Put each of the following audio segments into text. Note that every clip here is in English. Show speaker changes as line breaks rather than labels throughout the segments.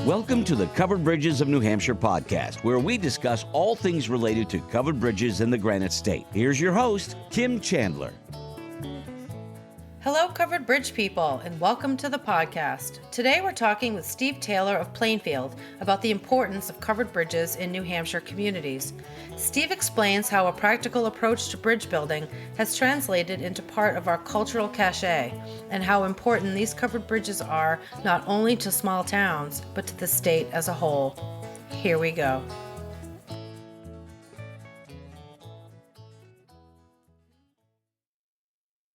Welcome to the Covered Bridges of New Hampshire podcast, where we discuss all things related to covered bridges in the Granite State. Here's your host, Kim Chandler.
Hello, Covered Bridge people, and welcome to the podcast. Today we're talking with Steve Taylor of Plainfield about the importance of covered bridges in New Hampshire communities. Steve explains how a practical approach to bridge building has translated into part of our cultural cachet, and how important these covered bridges are not only to small towns, but to the state as a whole. Here we go.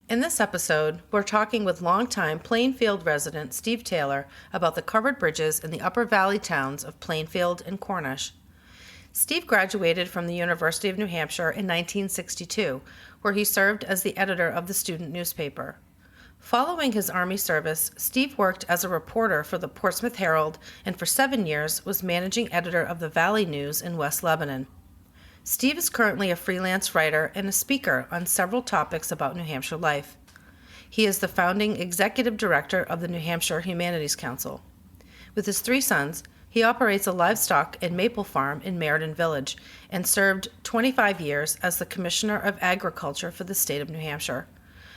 In this episode, we're talking with longtime Plainfield resident Steve Taylor about the covered bridges in the Upper Valley towns of Plainfield and Cornish. Steve graduated from the University of New Hampshire in 1962, where he served as the editor of the student newspaper. Following his Army service, Steve worked as a reporter for the Portsmouth Herald and for 7 years was managing editor of the Valley News in West Lebanon. Steve is currently a freelance writer and a speaker on several topics about New Hampshire life. He is the founding executive director of the New Hampshire Humanities Council. With his 3 sons, he operates a livestock and maple farm in Meriden Village and served 25 years as the Commissioner of Agriculture for the state of New Hampshire.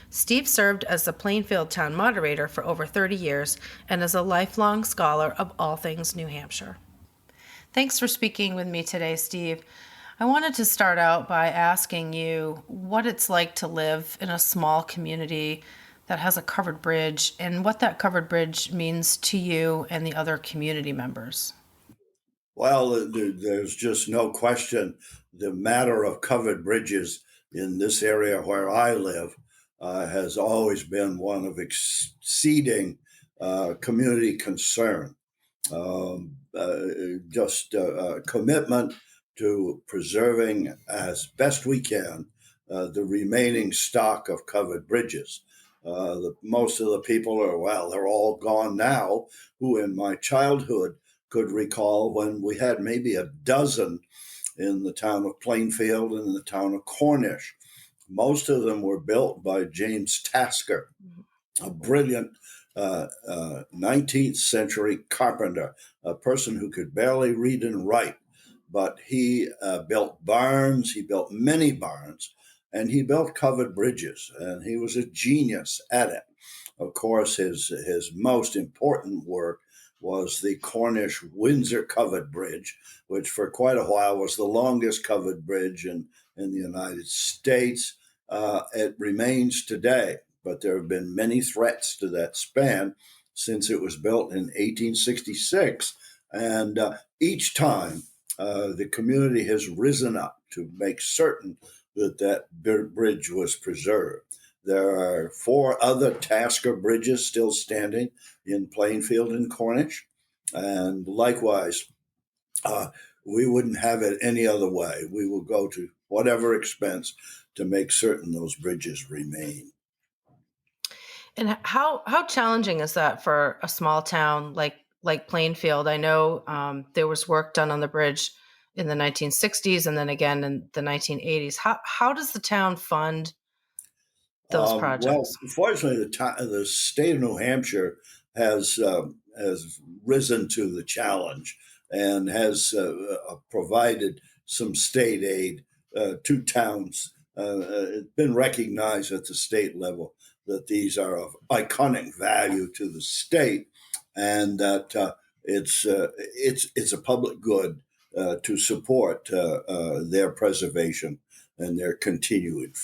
Steve served as the Plainfield town moderator for over 30 years and is a lifelong scholar of all things New Hampshire. Thanks for speaking with me today, Steve. I wanted to start out by asking you what it's like to live in a small community that has a covered bridge and what that covered bridge means to you and the other community members.
Well, there's just no question the matter of covered bridges in this area where I live has always been one of exceeding community concern. Commitment to preserving as best we can the remaining stock of covered bridges. Most of the people they're all gone now, who in my childhood could recall when we had maybe a dozen in the town of Plainfield and in the town of Cornish. Most of them were built by James Tasker, a brilliant 19th century carpenter, a person who could barely read and write. But he built barns, he built many barns, and he built covered bridges, and he was a genius at it. Of course, his most important work was the Cornish-Windsor covered bridge, which for quite a while was the longest covered bridge in the United States. It remains today, but there have been many threats to that span since it was built in 1866, and each time the community has risen up to make certain that bridge was preserved. There are 4 other Tasker bridges still standing in Plainfield and Cornish, and likewise, we wouldn't have it any other way. We will go to whatever expense to make certain those bridges remain.
And how challenging is that for a small town like Plainfield? I know there was work done on the bridge in the 1960s and then again in the 1980s. How does the town fund those projects?
Well, fortunately, the state of New Hampshire has risen to the challenge and has provided some state aid to towns. It's been recognized at the state level that these are of iconic value to the state, and that it's a public good to support their preservation and their continued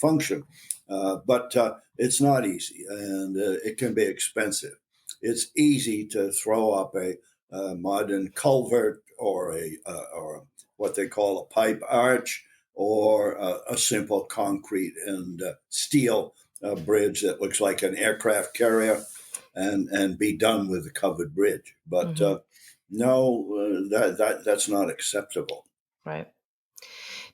function. But it's not easy, and it can be expensive. It's easy to throw up a modern culvert or what they call a pipe arch, or a simple concrete and steel bridge that looks like an aircraft carrier, and be done with a covered bridge. But no, that's not acceptable.
Right.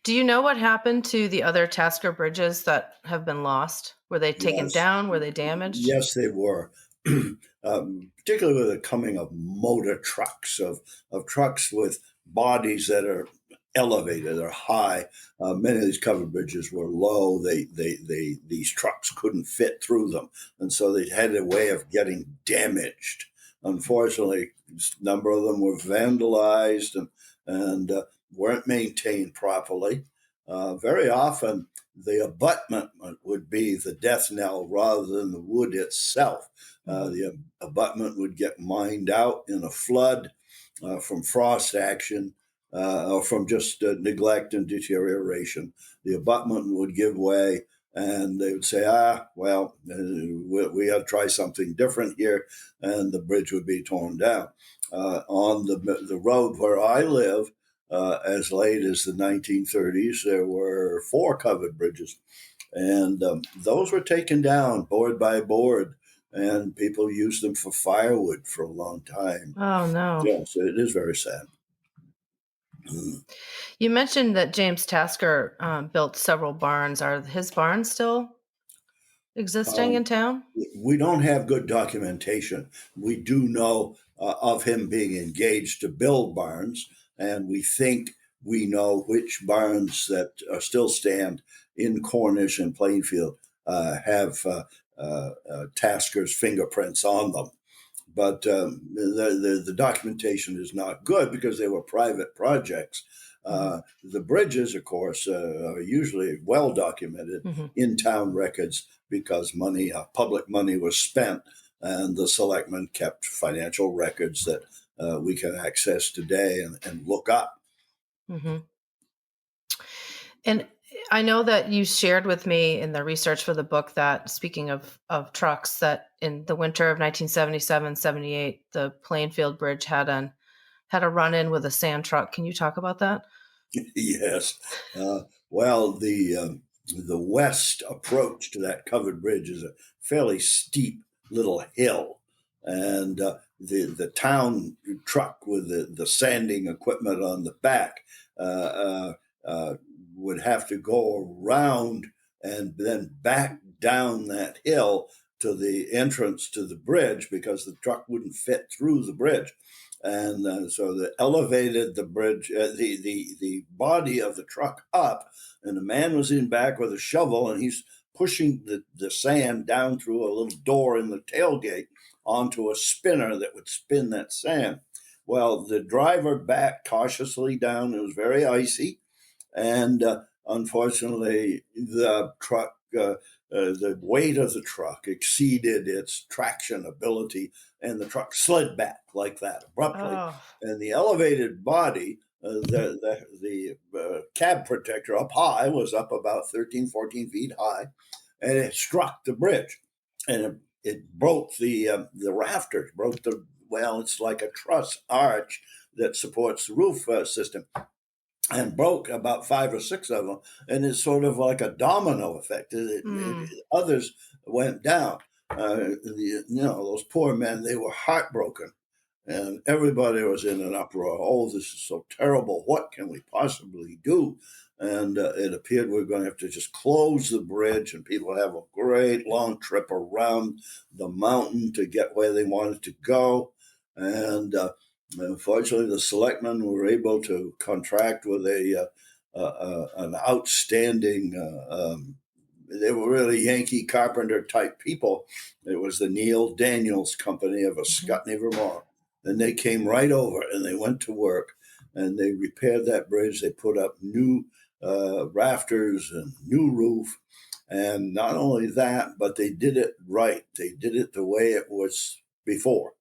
Do you know what happened to the other Tasker bridges that have been lost? Were they taken down? Were they damaged?
Yes, they were. Particularly with the coming of motor trucks, of trucks with bodies that are elevated or high. Many of these covered bridges were low. These trucks couldn't fit through them, and so they had a way of getting damaged. unfortunately, a number of them were vandalized and weren't maintained properly. Very often, the abutment would be the death knell rather than the wood itself. The abutment would get mined out in a flood from frost action or from just neglect and deterioration. The abutment would give way, and they would say, we got to try something different here, and the bridge would be torn down. On the road where I live, as late as the 1930s, there were 4 covered bridges, and those were taken down board by board, and people used them for firewood for a long time.
Oh, no.
Yes, it is very sad.
You mentioned that James Tasker built several barns. Are his barns still existing in town?
We don't have good documentation. We do know of him being engaged to build barns, and we think we know which barns that still stand in Cornish and Plainfield have Tasker's fingerprints on them. But the documentation is not good because they were private projects. The bridges, of course, are usually well documented in town records because public money was spent, and the selectmen kept financial records that we can access today and look up.
Mm-hmm. And I know that you shared with me in the research for the book that, speaking of trucks, that in the winter of 1977-78, the Plainfield Bridge had a run-in with a sand truck. Can you talk about that?
Yes. Well, the west approach to that covered bridge is a fairly steep little hill, and the town truck with the sanding equipment on the back would have to go around and then back down that hill to the entrance to the bridge because the truck wouldn't fit through the bridge. And so they elevated the bridge, the body of the truck up, and the man was in back with a shovel, and he's pushing the sand down through a little door in the tailgate onto a spinner that would spin that sand. Well, the driver backed cautiously down. It was very icy, and unfortunately, the truck, the weight of the truck exceeded its traction ability, and the truck slid back like that abruptly.
Oh.
And the elevated body, the cab protector up high, was up about 13, 14 feet high, and it struck the bridge, and it broke the rafters, it's like a truss arch that supports the roof system, and broke about 5 or 6 of them, and it's sort of like a domino effect. Others went down. Those poor men, they were heartbroken, and everybody was in an uproar. Oh, this is so terrible. What can we possibly do? And it appeared we were going to have to just close the bridge, and people have a great long trip around the mountain to get where they wanted to go. And unfortunately, the selectmen were able to contract with an outstanding. They were really Yankee carpenter type people. It was the Neil Daniels Company of Ascutney, Vermont, and they came right over and they went to work and they repaired that bridge. They put up new rafters and new roof, and not only that, but they did it right. They did it the way it was before.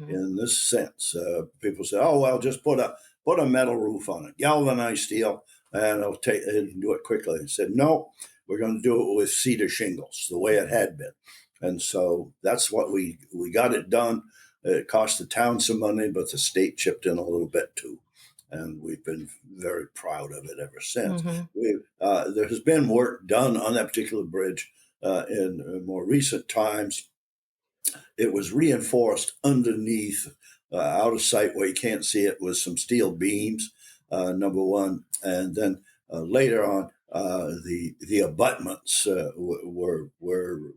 In this sense, people say, "Oh well, just put a metal roof on it, galvanized steel, and it'll do it quickly." I said, "No, we're going to do it with cedar shingles, the way it had been." And so that's what we got it done. It cost the town some money, but the state chipped in a little bit too, and we've been very proud of it ever since. There has been work done on that particular bridge in more recent times. It was reinforced underneath, out of sight where you can't see it, with some steel beams, number one. And then later on, the abutments were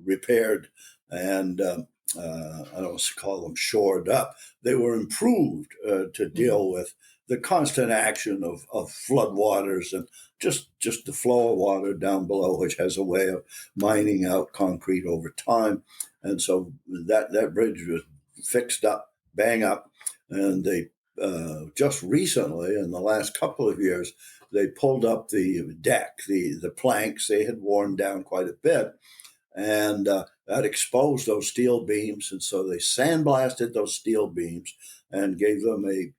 repaired and I don't call them shored up. They were improved to deal with the constant action of flood waters and just the flow of water down below, which has a way of mining out concrete over time. And so that bridge was fixed up bang up. And they just recently, in the last couple of years, they pulled up the deck, the planks. They had worn down quite a bit, and that exposed those steel beams. And so they sandblasted those steel beams and gave them a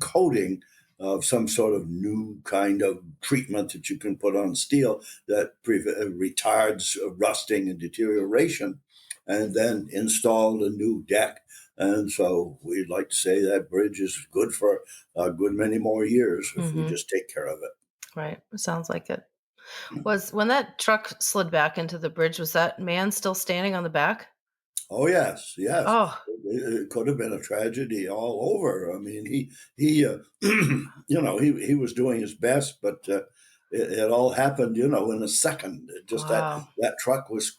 coating of some sort of new kind of treatment that you can put on steel that retards rusting and deterioration, and then installed a new deck. And so we'd like to say that bridge is good for a good many more years if we just take care of it.
Right. Sounds like it. Was when that truck slid back into the bridge, was that man still standing on the back?
Oh yes, yes.
Oh,
It could have been a tragedy all over. I mean, he he was doing his best, but it all happened, in a second. Just
wow.
that truck was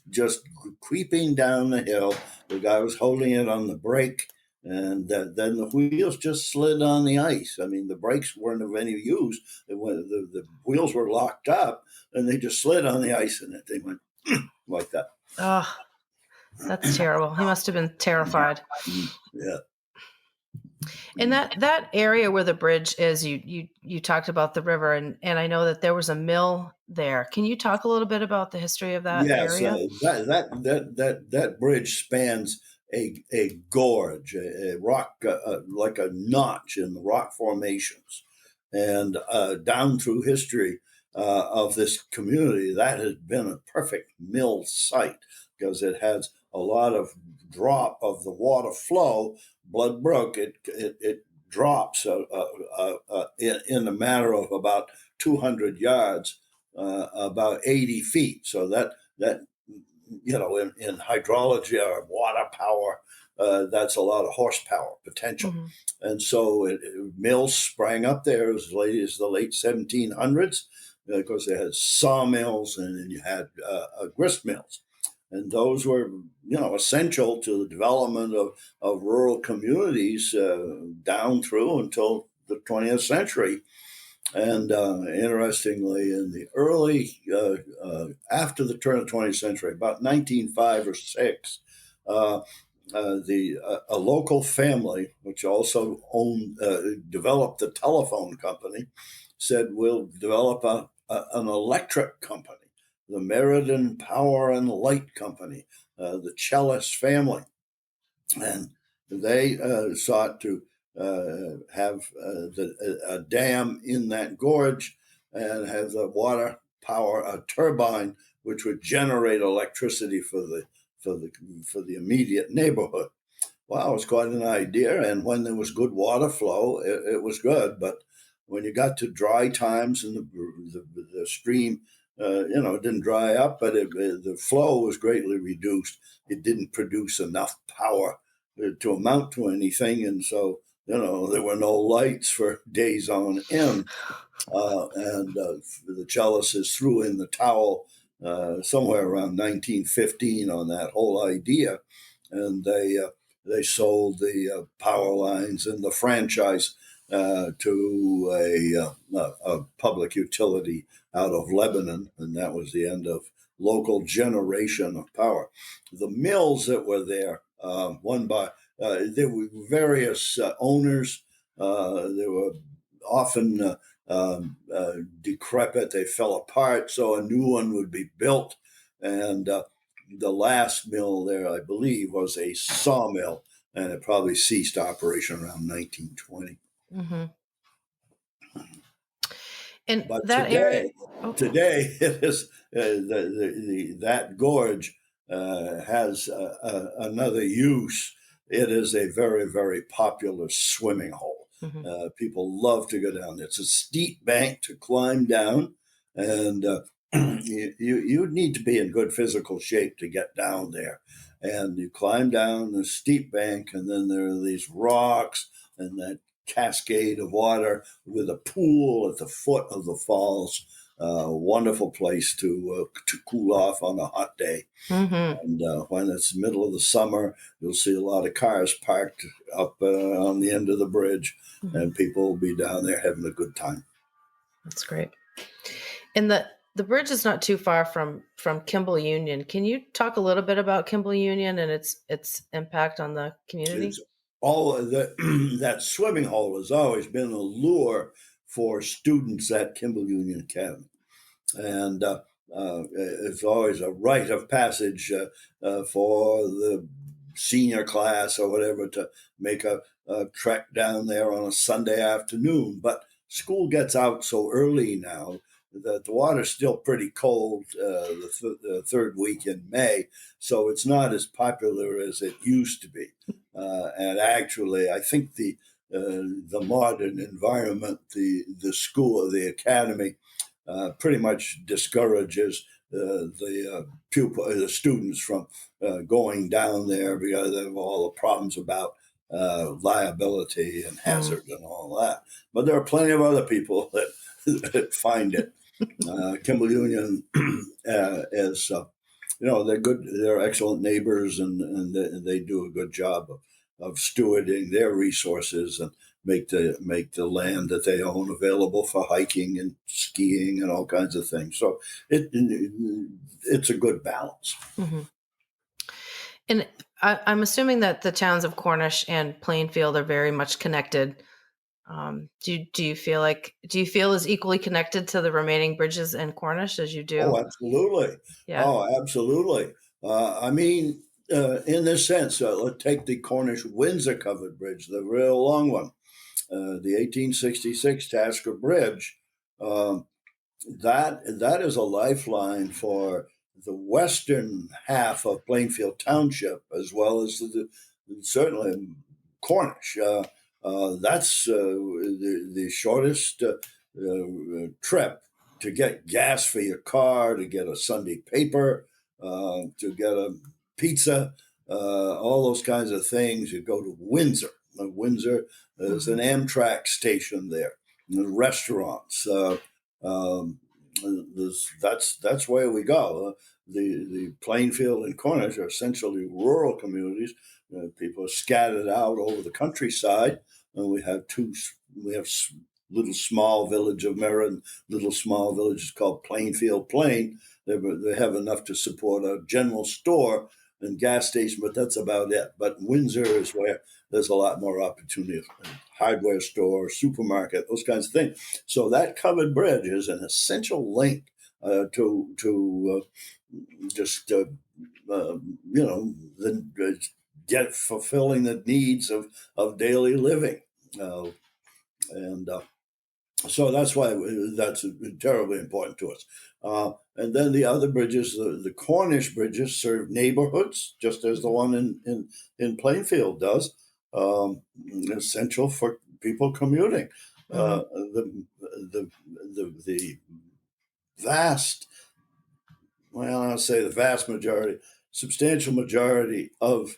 just creeping down the hill. The guy was holding it on the brake, and then the wheels just slid on the ice. I mean, the brakes weren't of any use. The wheels were locked up, and they just slid on the ice, and they went like that.
Oh, that's terrible. He must have been terrified.
Yeah.
In that area where the bridge is, you talked about the river, and I know that there was a mill there. Can you talk a little bit about the history of that
Yes,
area?
that bridge spans a gorge, a rock, like a notch in the rock formations, and down through history of this community, that has been a perfect mill site because it has a lot of drop of the water flow. Blood Brook, it drops in a matter of about 200 yards, about 80 feet. So that in hydrology or water power, that's a lot of horsepower potential.
Mm-hmm.
And so mills sprang up there as late as the late 1700s because they had sawmills and then you had grist mills. And those were, essential to the development of rural communities down through until the 20th century. And interestingly, in the early, after the turn of the 20th century, about 1905 or 6, a local family, which also developed the telephone company, said, we'll develop an electric company, the Meriden Power and Light Company, the Chellis family. And they sought to have a dam in that gorge and have the water power a turbine which would generate electricity for the immediate neighborhood. Wow, it was quite an idea. And when there was good water flow, it was good. But when you got to dry times and the stream, it didn't dry up, but the flow was greatly reduced. It didn't produce enough power to amount to anything. And so, there were no lights for days on end. And the Chellises threw in the towel somewhere around 1915 on that whole idea. And they sold the power lines and the franchise to a public utility out of Lebanon, and that was the end of local generation of power. The mills that were there, there were various owners. They were often decrepit. They fell apart, so a new one would be built. And the last mill there, I believe, was a sawmill, and it probably ceased operation around 1920.
Mm-hmm. And
But
that area,
today it is that gorge has another use. It is a very, very popular swimming hole.
mm-hmm.
People love to go down there. It's a steep bank to climb down, and you need to be in good physical shape to get down there. And you climb down the steep bank, and then there are these rocks and that cascade of water with a pool at the foot of the falls. Wonderful place to cool off on a hot day.
Mm-hmm.
And when it's the middle of the summer, you'll see a lot of cars parked up on the end of the bridge, and people will be down there having a good time.
That's great. And the bridge is not too far from Kimball Union. Can you talk a little bit about Kimball Union and its impact on the community?
It's all of the, that swimming hole has always been a lure for students at Kimball Union Academy. And it's always a rite of passage for the senior class or whatever to make a trek down there on a Sunday afternoon. But school gets out so early now that the water's still pretty cold the third week in May, so it's not as popular as it used to be. And actually, I think the modern environment, the school, the academy, pretty much discourages the students from going down there because of all the problems about liability and hazard and all that. But there are plenty of other people that find it. Kimball Union is, they're good. They're excellent neighbors, and they do a good job of stewarding their resources and make the land that they own available for hiking and skiing and all kinds of things. So it's a good balance.
Mm-hmm. And I'm assuming that the towns of Cornish and Plainfield are very much connected. Do you feel as equally connected to the remaining bridges in Cornish as you do?
Oh, absolutely.
Yeah.
Oh, absolutely. In this sense, let's take the Cornish Windsor covered bridge, the real long one, the 1866 Tasker Bridge. That is a lifeline for the western half of Plainfield Township, as well as certainly Cornish. That's the shortest trip to get gas for your car, to get a Sunday paper, to get a pizza, all those kinds of things. You go to Windsor. Windsor is an Amtrak station there, and restaurants. That's where we go. The Plainfield and Cornish are essentially rural communities. People are scattered out over the countryside, and we have little small village of Merritt, little small villages called Plainfield Plain. They have enough to support a general store and gas station, but that's about it. But Windsor is where there's a lot more opportunity. Hardware store, supermarket, those kinds of things. So that covered bridge is an essential link to fulfilling the needs of daily living. So that's why that's terribly important to us. And then the other bridges, the Cornish bridges, serve neighborhoods, just as the one in Plainfield does. Essential for people commuting. The vast, I'll say the vast majority, substantial majority of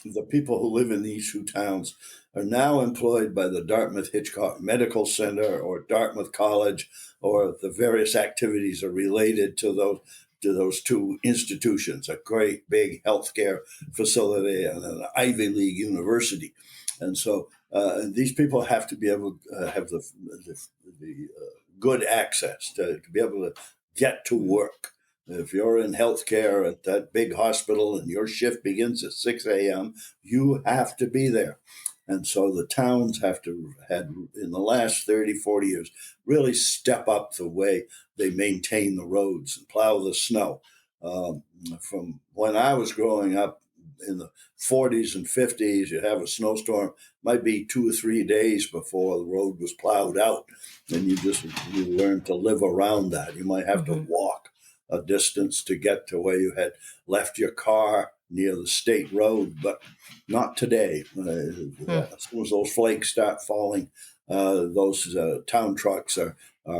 the people who live in these two towns are now employed by the Dartmouth Hitchcock Medical Center or Dartmouth College, or the various activities are related to those two institutions, a great big healthcare facility and an Ivy League university. And so these people have to be able to have the good access to be able to get to work. If you're in healthcare at that big hospital and your shift begins at 6 a.m., you have to be there. And so the towns have in the last 30, 40 years, really step up the way they maintain the roads and plow the snow. From when I was growing up in the 40s and 50s, you have a snowstorm, might be 2 or 3 days before the road was plowed out. And you learn to live around that. You might have to walk a distance to get to where you had left your car near the state road, but not today. As soon as those flakes start falling, those town trucks are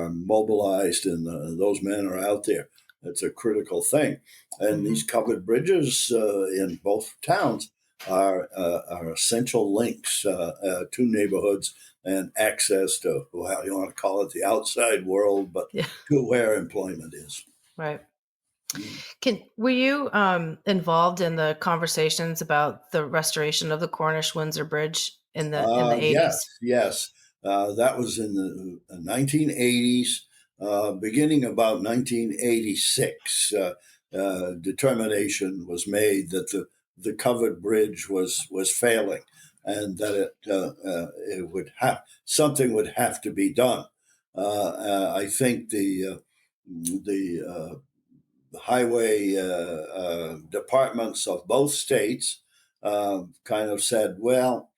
mobilized, and those men are out there. It's a critical thing. And these covered bridges in both towns are essential links to neighborhoods and access to, well, you want to call it the outside world, but to where employment is.
Right. Were you involved in the conversations about the restoration of the Cornish Windsor Bridge in the 80s?
Yes. That was in the 1980s. beginning about 1986, determination was made that the covered bridge was failing, and that it would have something would have to be done. I think the highway departments of both states kind of said, well,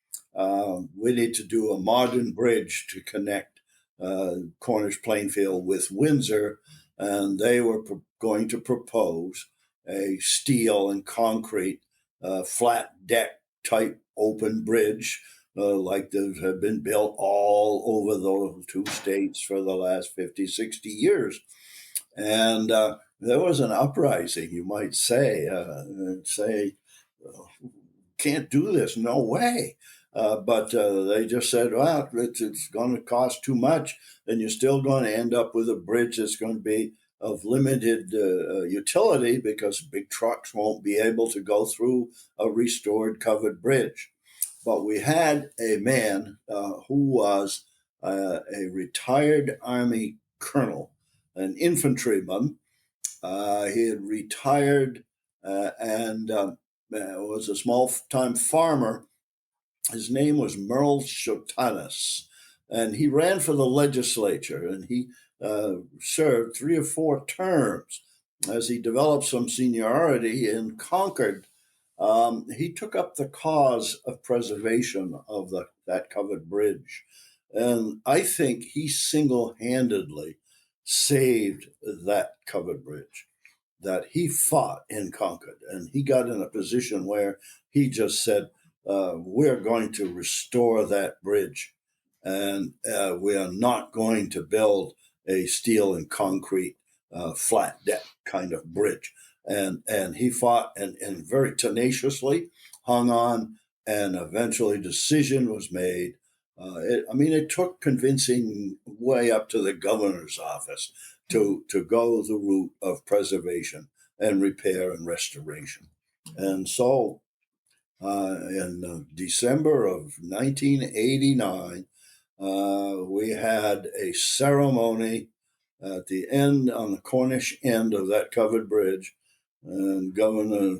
we need to do a modern bridge to connect Cornish Plainfield with Windsor, and they were going to propose a steel and concrete flat deck type open bridge like that have been built all over those two states for the last 50, 60 years. And there was an uprising, you might say, can't do this, no way. But they just said, well, it's going to cost too much, and you're still going to end up with a bridge that's going to be of limited utility because big trucks won't be able to go through a restored covered bridge. But we had a man who was a retired Army colonel, an infantryman. He had retired and was a small-time farmer. His name was Merle Shotanis, and he ran for the legislature, and he served 3 or 4 terms. As he developed some seniority in Concord, he took up the cause of preservation of that covered bridge. And I think he single-handedly saved that covered bridge, that he fought in Concord. And he got in a position where he just said, we're going to restore that bridge, and we are not going to build a steel and concrete flat deck kind of bridge. And he fought and very tenaciously hung on, and eventually decision was made. It took convincing way up to the governor's office to go the route of preservation and repair and restoration. And so in December of 1989, we had a ceremony at the end, on the Cornish end of that covered bridge, and Governor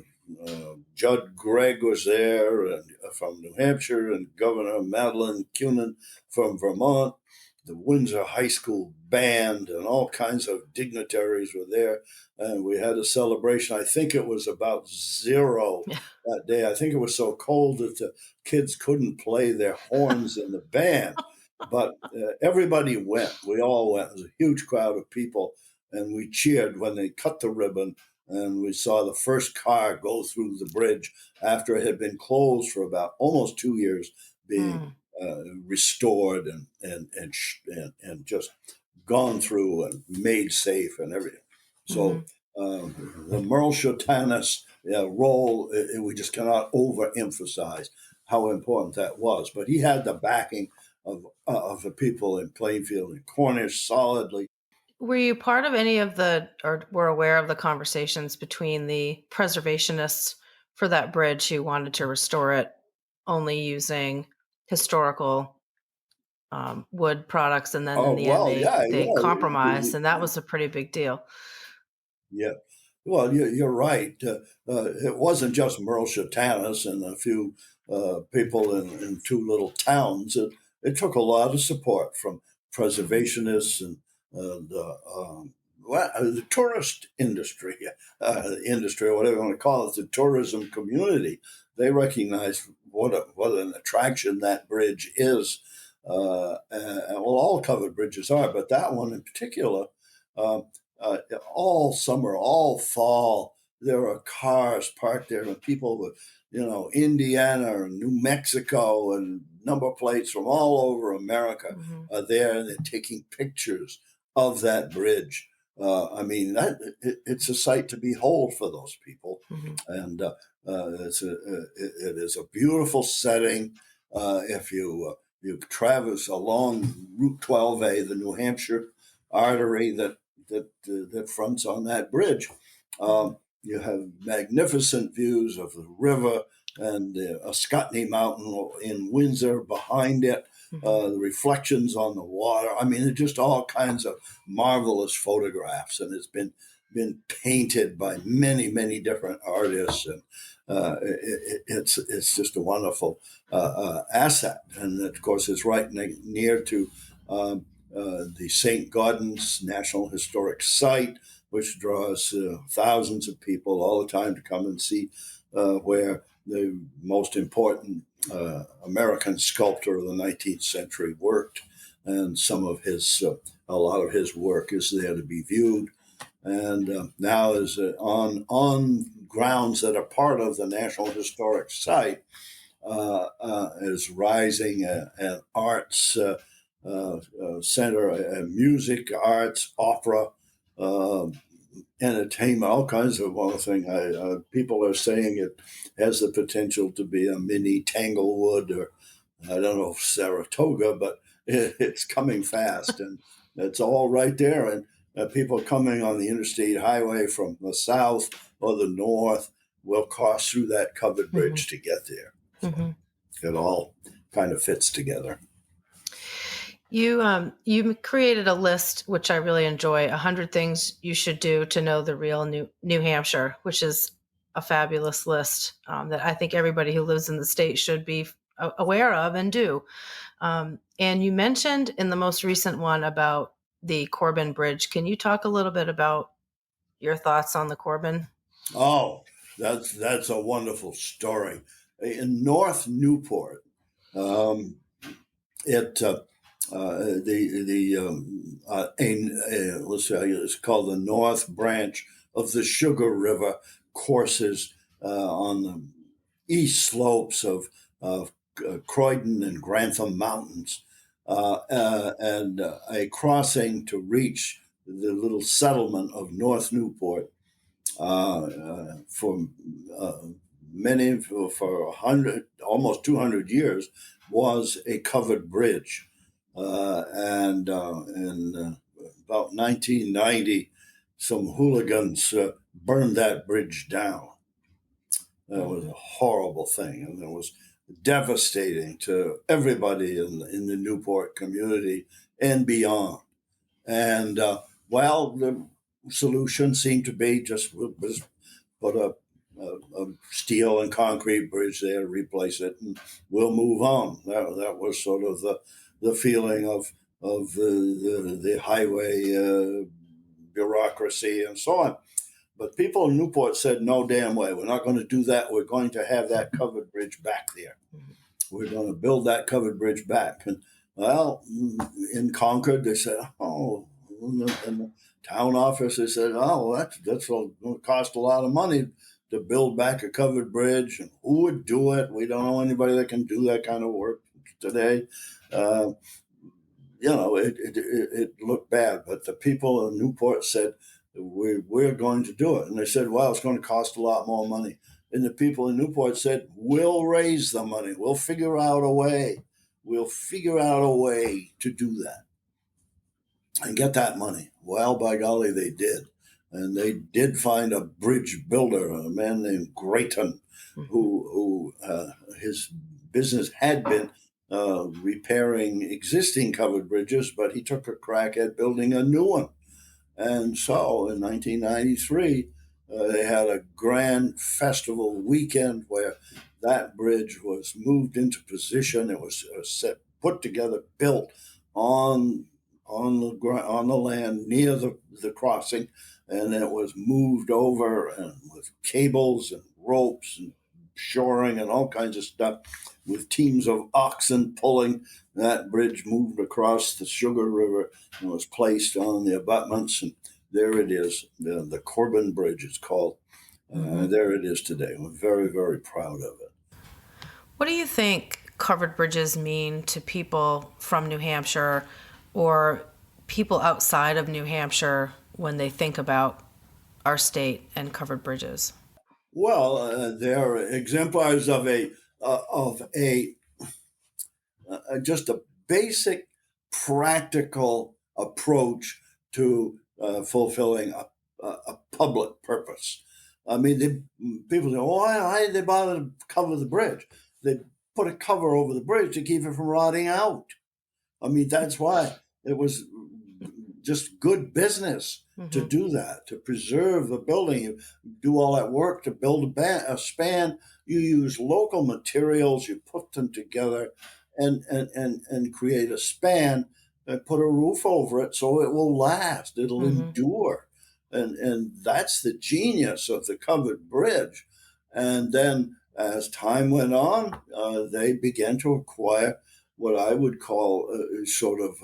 Judd Gregg was there, and from New Hampshire, and Governor Madeline Kunin from Vermont. The Windsor High School band and all kinds of dignitaries were there, and we had a celebration. I think it was about 0 that day. I think it was so cold that the kids couldn't play their horns in the band, but everybody went. We all went. It was a huge crowd of people, and we cheered when they cut the ribbon, and we saw the first car go through the bridge after it had been closed for about almost 2 years, being restored and just gone through and made safe and everything. So the Merle Shotanis role, we just cannot overemphasize how important that was. But he had the backing of the people in Plainfield and Cornish solidly.
Were you part of any of or were aware of the conversations between the preservationists for that bridge who wanted to restore it only using historical wood products, and then in the end they compromised, and that was a pretty big deal.
Yeah. Well, you're right. It wasn't just Merle Shotanis and a few people in 2 little towns. It took a lot of support from preservationists and the tourist industry, or whatever you want to call it, the tourism community. They recognize what an attraction that bridge is. All covered bridges are, but that one in particular, all summer, all fall, there are cars parked there, and people with, Indiana and New Mexico and number plates from all over America are there, and they're taking pictures of that bridge. It's a sight to behold for those people, and it is a beautiful setting. If you traverse along Route 12A, the New Hampshire artery that fronts on that bridge, you have magnificent views of the river and Ascutney Mountain in Windsor behind it. the reflections on the water. I mean, just all kinds of marvelous photographs, and it's been painted by many different artists, and it's just a wonderful asset. And of course, it's right near to the St. Gaudens National Historic Site, which draws thousands of people all the time to come and see where the most important American sculptor of the 19th century worked, and a lot of his work is there to be viewed. And now is on grounds that are part of the National Historic Site is rising an arts center, music, arts, opera, entertainment, all kinds of other things. People are saying it has the potential to be a mini Tanglewood, or I don't know if Saratoga, but it's coming fast, and it's all right there. And people coming on the interstate highway from the south or the north will cross through that covered bridge to get there. So it all kind of fits together.
You created a list, which I really enjoy, 100 things you should do to know the real New Hampshire, which is a fabulous list that I think everybody who lives in the state should be aware of and do. And you mentioned in the most recent one about the Corbin Bridge. Can you talk a little bit about your thoughts on the Corbin?
Oh, that's a wonderful story. In North Newport, let's say it's called the North Branch of the Sugar River, courses on the east slopes of Croydon and Grantham Mountains, and a crossing to reach the little settlement of North Newport for almost 200 years was a covered bridge. And in about 1990, some hooligans burned that bridge down. That was a horrible thing, and it was devastating to everybody in the Newport community and beyond. And the solution seemed to be just put a steel and concrete bridge there, replace it, and we'll move on. That was sort of the feeling of the highway bureaucracy and so on. But people in Newport said, no damn way, we're not going to do that. We're going to have that covered bridge back there. We're going to build that covered bridge back. And well, in Concord, they said, oh, in the town office, they said, oh, that's going to cost a lot of money to build back a covered bridge. And who would do it? We don't know anybody that can do that kind of work today. It looked bad, but the people in Newport said, we're going to do it. And they said, well, it's going to cost a lot more money. And the people in Newport said, we'll raise the money. We'll figure out a way. We'll figure out a way to do that and get that money. Well, by golly, they did. And they did find a bridge builder, a man named Grayton, who his business had been repairing existing covered bridges, but he took a crack at building a new one. And so in 1993, they had a grand festival weekend where that bridge was moved into position. It was put together, built on the land near the crossing, and it was moved over and with cables and ropes and shoring and all kinds of stuff, with teams of oxen pulling. That bridge moved across the Sugar River and was placed on the abutments, and there it is. The Corbin Bridge is called. There it is today. We're very, very proud of it.
What do you think covered bridges mean to people from New Hampshire or people outside of New Hampshire when they think about our state and covered bridges?
Well, they're exemplars of just a basic practical approach to fulfilling a public purpose. I mean, people say, why did they bother to cover the bridge? They put a cover over the bridge to keep it from rotting out. I mean, that's why it was just good business to do that, to preserve the building. You do all that work to build a span. You use local materials, you put them together and create a span and put a roof over it so it will last, it'll endure. And that's the genius of the covered bridge. And then as time went on, they began to acquire what I would call sort of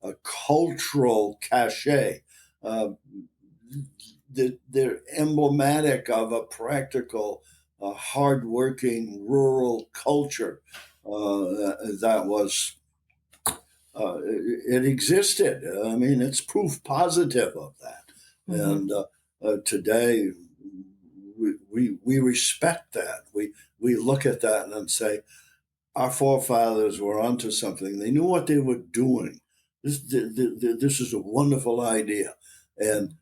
a cultural cachet. Uh, they're emblematic of a practical, hardworking rural culture that was. It existed. I mean, it's proof positive of that. And today, we respect that. We look at that and say, our forefathers were onto something. They knew what they were doing. This is a wonderful idea. And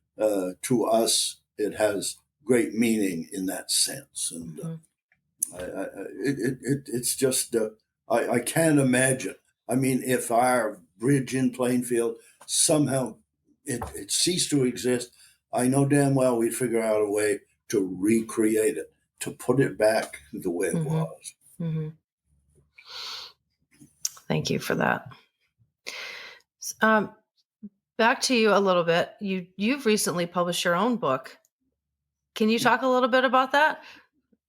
to us, it has great meaning in that sense. And it's just, I can't imagine. I mean, if our bridge in Plainfield somehow it ceased to exist, I know damn well we'd figure out a way to recreate it, to put it back the way it was.
Thank you for that. Back to you a little bit. You've recently published your own book. Can you talk a little bit about that?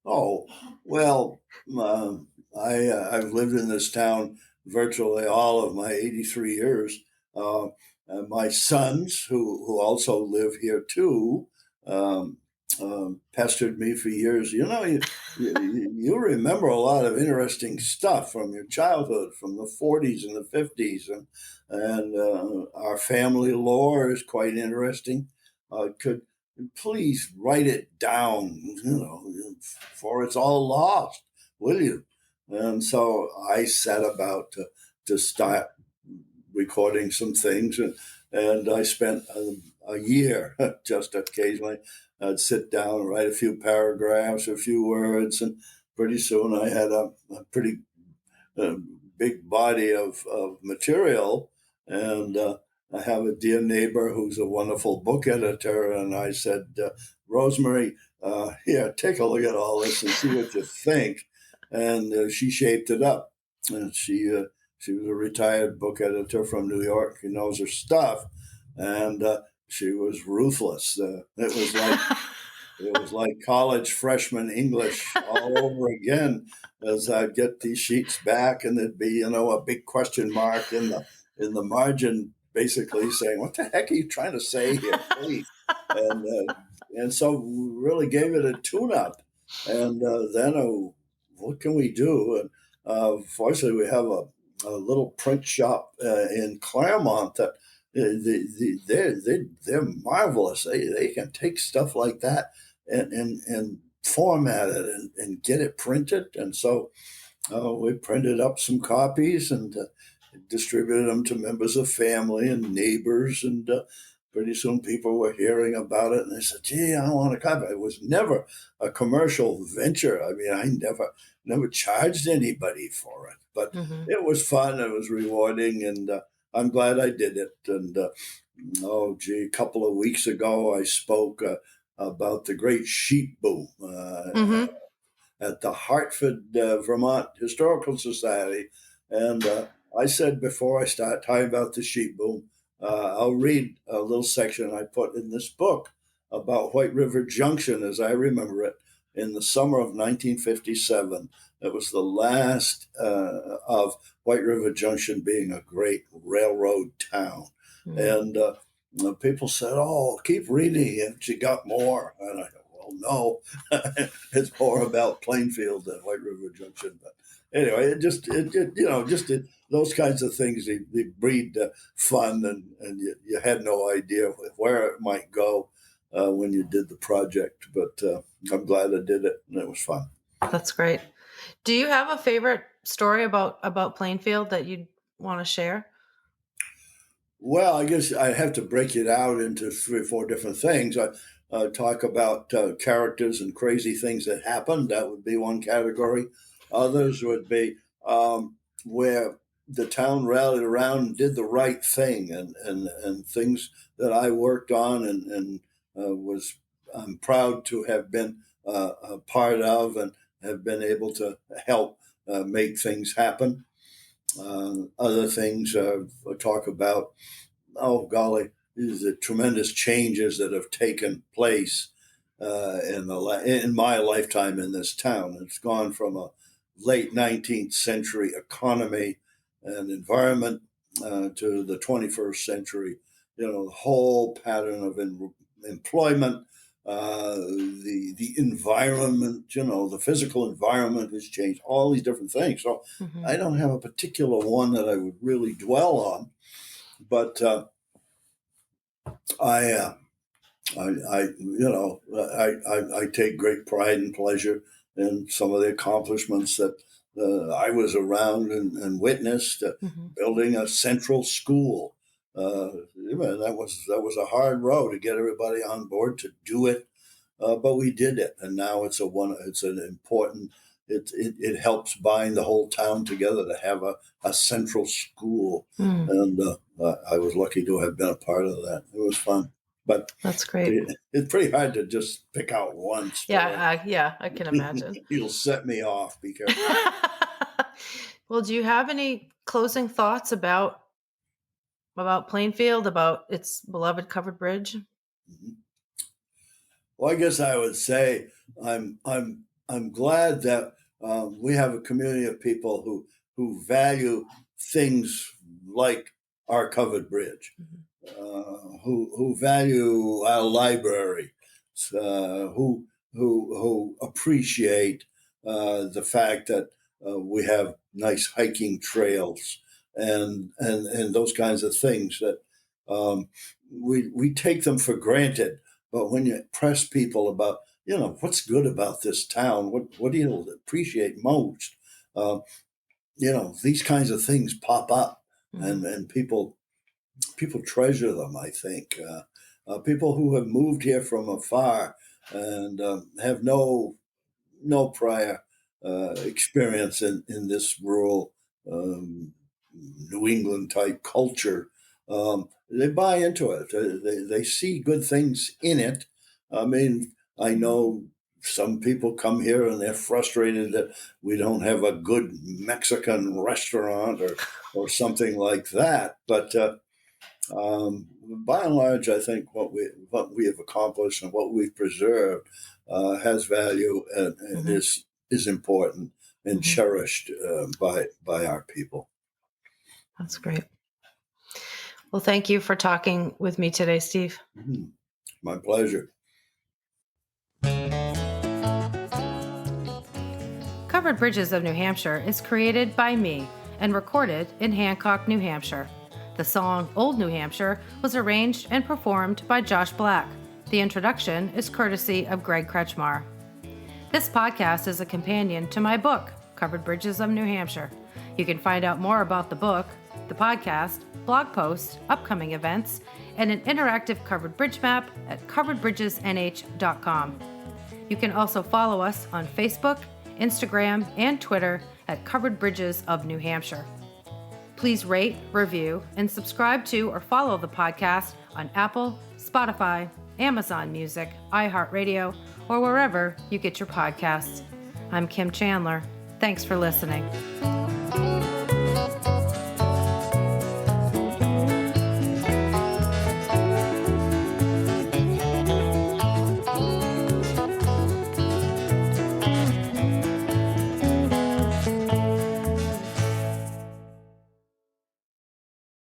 Oh, well, I've lived in this town virtually all of my 83 years. My sons, who also live here too, pestered me for years. You remember a lot of interesting stuff from your childhood, from the 40s and the 50s, and our family lore is quite interesting. Could please write it down, for it's all lost, will you? And so I set about to start recording some things, and I spent a year just occasionally. I'd sit down and write a few paragraphs, a few words, and pretty soon I had a pretty big body of material. And I have a dear neighbor who's a wonderful book editor, and I said, Rosemary, here, take a look at all this and see what you think. And she shaped it up. And she was a retired book editor from New York. She knows her stuff. And she was ruthless. It was like college freshman English all over again. As I'd get these sheets back, and there'd be a big question mark in the margin, basically saying, "What the heck are you trying to say here, please?" And so we really gave it a tune-up. And then what can we do? And fortunately, we have a little print shop in Claremont that. They're marvelous. They can take stuff like that and format it and get it printed. And so we printed up some copies and distributed them to members of family and neighbors. And pretty soon people were hearing about it, and they said, "Gee, I want a copy." It was never a commercial venture. I mean, I never charged anybody for it, but it was fun. It was rewarding, and I'm glad I did it. And a couple of weeks ago, I spoke about the great sheep boom at the Hartford, Vermont Historical Society. And I said, before I start talking about the sheep boom, I'll read a little section I put in this book about White River Junction, as I remember it, in the summer of 1957. It was the last of White River Junction being a great railroad town. And people said, "Oh, keep reading, and you got more." And I go, "Well, no, it's more about Plainfield than White River Junction." But anyway, those kinds of things, they breed fun, and you had no idea where it might go when you did the project. But I'm glad I did it, and it was fun.
That's great. Do you have a favorite story about Plainfield that you'd want to share?
Well, I guess I have to break it out into 3 or 4 different things. I talk about characters and crazy things that happened. That would be one category. Others would be where the town rallied around and did the right thing, and things that I worked on and I'm proud to have been a part of and have been able to help make things happen. Other things I talk about, oh golly, these are the tremendous changes that have taken place in my lifetime in this town. It's gone from a late 19th century economy and environment to the 21st century. The whole pattern of employment, the environment, the physical environment has changed. All these different things. So I don't have a particular one that I would really dwell on, but I take great pride and pleasure in some of the accomplishments that I was around and witnessed. Building a central school, that was a hard road to get everybody on board to do it, but we did it, and now it's an important. It helps bind the whole town together to have a central school, and I was lucky to have been a part of that. It was fun. But
that's great.
It's pretty hard to just pick out one story.
I can imagine.
You'll set me off because.
Well, do you have any closing thoughts about Plainfield, about its beloved covered bridge?
Well, I guess I would say I'm glad that we have a community of people who value things like our covered bridge. Who value our library, who appreciate the fact that we have nice hiking trails and those kinds of things that we take them for granted. But when you press people about what's good about this town, what do you appreciate most, these kinds of things pop up, and people treasure them, I think. People who have moved here from afar and have no prior experience in this rural New England type culture, they buy into it. They see good things in it. I mean, I know some people come here and they're frustrated that we don't have a good Mexican restaurant or something like that. But by and large, I think what we have accomplished and what we've preserved has value and is important and cherished by our people.
That's great. Well, thank you for talking with me today, Steve.
My pleasure.
Covered Bridges of New Hampshire is created by me and recorded in Hancock, New Hampshire. The song Old New Hampshire was arranged and performed by Josh Black. The introduction is courtesy of Greg Kretschmar. This podcast is a companion to my book, Covered Bridges of New Hampshire. You can find out more about the book, the podcast, blog posts, upcoming events, and an interactive covered bridge map at coveredbridgesnh.com. You can also follow us on Facebook, Instagram, and Twitter at Covered Bridges of New Hampshire. Please rate, review, and subscribe to or follow the podcast on Apple, Spotify, Amazon Music, iHeartRadio, or wherever you get your podcasts. I'm Kim Chandler. Thanks for listening.